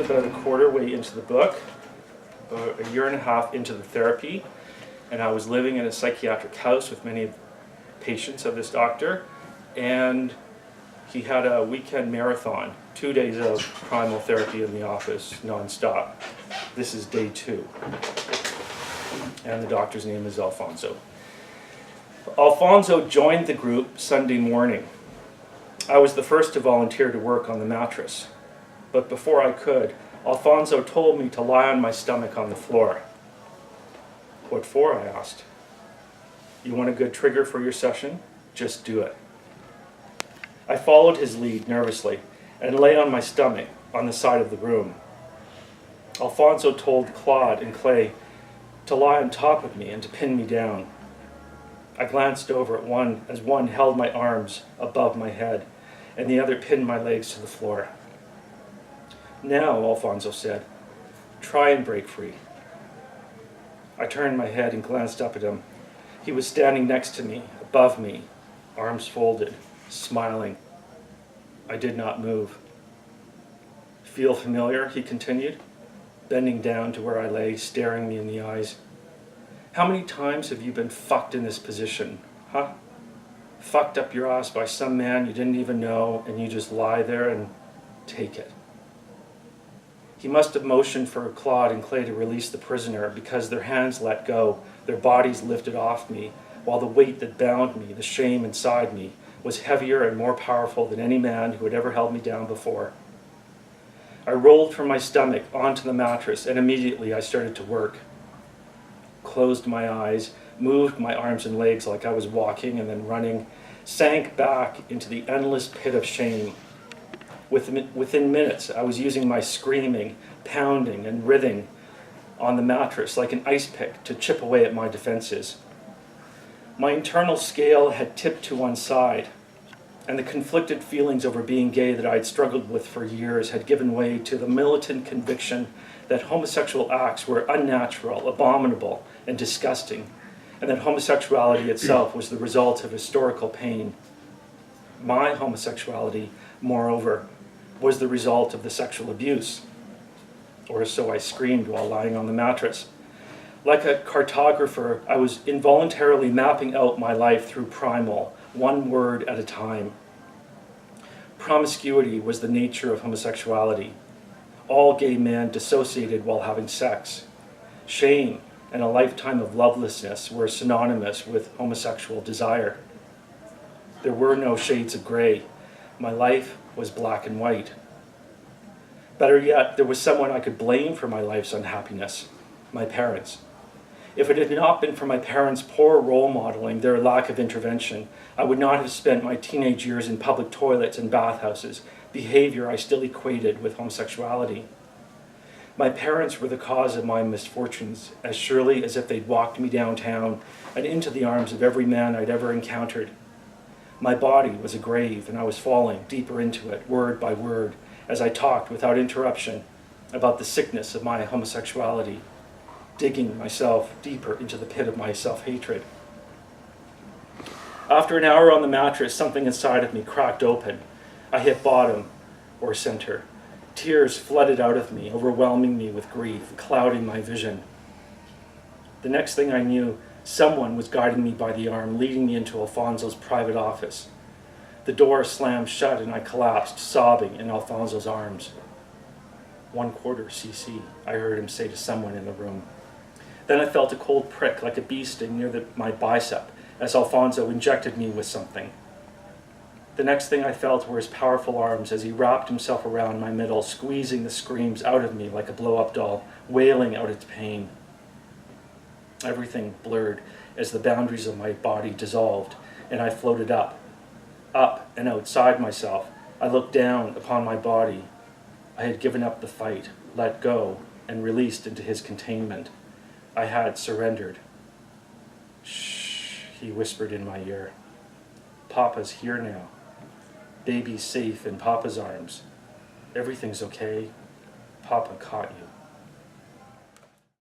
about a quarter way into the book, about a year and a half into the therapy, and I was living in a psychiatric house with many patients of this doctor, and he had a weekend marathon, 2 days of primal therapy in the office, non-stop. This is day 2, and the doctor's name is Alfonso. Alfonso joined the group Sunday morning. I was the first to volunteer to work on the mattress, but before I could, Alfonso told me to lie on my stomach on the floor. What for? I asked. You want a good trigger for your session? Just do it. I followed his lead nervously and lay on my stomach on the side of the room. Alfonso told Claude and Clay to lie on top of me and to pin me down. I glanced over at one as one held my arms above my head and the other pinned my legs to the floor. Now, Alfonso said, try and break free. I turned my head and glanced up at him. He was standing next to me, above me, arms folded, smiling. I did not move. Feel familiar? He continued, bending down to where I lay, staring me in the eyes. How many times have you been fucked in this position, huh? Fucked up your ass by some man you didn't even know, and you just lie there and take it. He must have motioned for Claude and Clay to release the prisoner because their hands let go, their bodies lifted off me, while the weight that bound me, the shame inside me, was heavier and more powerful than any man who had ever held me down before. I rolled from my stomach onto the mattress, and immediately I started to work. Closed my eyes, moved my arms and legs like I was walking and then running, sank back into the endless pit of shame. Within minutes, I was using my screaming, pounding, and writhing on the mattress like an ice pick to chip away at my defenses. My internal scale had tipped to one side, and the conflicted feelings over being gay that I had struggled with for years had given way to the militant conviction that homosexual acts were unnatural, abominable, and disgusting, and that homosexuality itself was the result of historical pain. My homosexuality, moreover, was the result of the sexual abuse, or so I screamed while lying on the mattress. Like a cartographer, I was involuntarily mapping out my life through primal, one word at a time. Promiscuity was the nature of homosexuality. All gay men dissociated while having sex. Shame and a lifetime of lovelessness were synonymous with homosexual desire. There were no shades of gray. My life was black and white. Better yet, there was someone I could blame for my life's unhappiness, my parents. If it had not been for my parents' poor role modeling, their lack of intervention, I would not have spent my teenage years in public toilets and bathhouses, behavior I still equated with homosexuality. My parents were the cause of my misfortunes, as surely as if they'd walked me downtown and into the arms of every man I'd ever encountered. My body was a grave, and I was falling deeper into it, word by word, as I talked without interruption about the sickness of my homosexuality, digging myself deeper into the pit of my self-hatred. After an hour on the mattress, something inside of me cracked open. I hit bottom, or center. Tears flooded out of me, overwhelming me with grief, clouding my vision. The next thing I knew, someone was guiding me by the arm, leading me into Alfonso's private office. The door slammed shut and I collapsed, sobbing in Alfonso's arms. 1/4 cc, I heard him say to someone in the room. Then I felt a cold prick like a bee sting near my bicep as Alfonso injected me with something. The next thing I felt were his powerful arms as he wrapped himself around my middle, squeezing the screams out of me like a blow-up doll, wailing out its pain. Everything blurred as the boundaries of my body dissolved, and I floated up and outside myself. I looked down upon my body. I had given up the fight, let go, and released into his containment. I had surrendered. Shh, he whispered in my ear. Papa's here now. Baby's safe in Papa's arms. Everything's okay. Papa caught you.